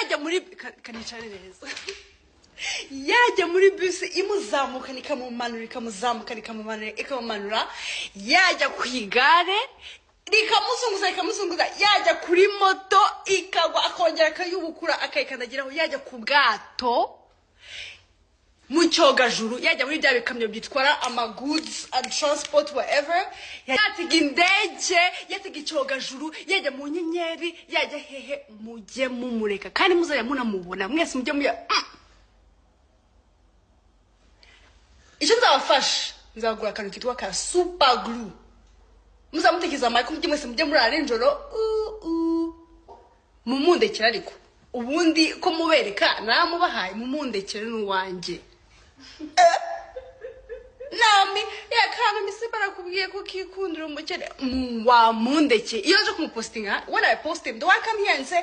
yajya muri kanicare neza yajya muri bus imuzamuka nikamumanura ikamumanura yajya ku igare rikamuzunguza yajya kuri moto ikagwa akongera akayubukura akayikandagiraho yajya ku bwato mu cyogajuru yajya muri bya bikamyo bitwara amagoods and transport whatever yatiga indege yatiga icyogajuru yajya mu nyenyeri yajya hehe mujye mumureka kandi muzajya munamubona mwese mujye muya icyo nzabafasha nzagura akantu kitwa ka super glue muzamutekiza amako mujye mwese mujye muri arenjoro mumundekera ariko ubundi ko mubereka namubahaye mumundekera n'uwanjye nami yakana misibara kubwiye ko kikundira umukene wa mundeke iyo nje kumupostinga when I post him do I come here and say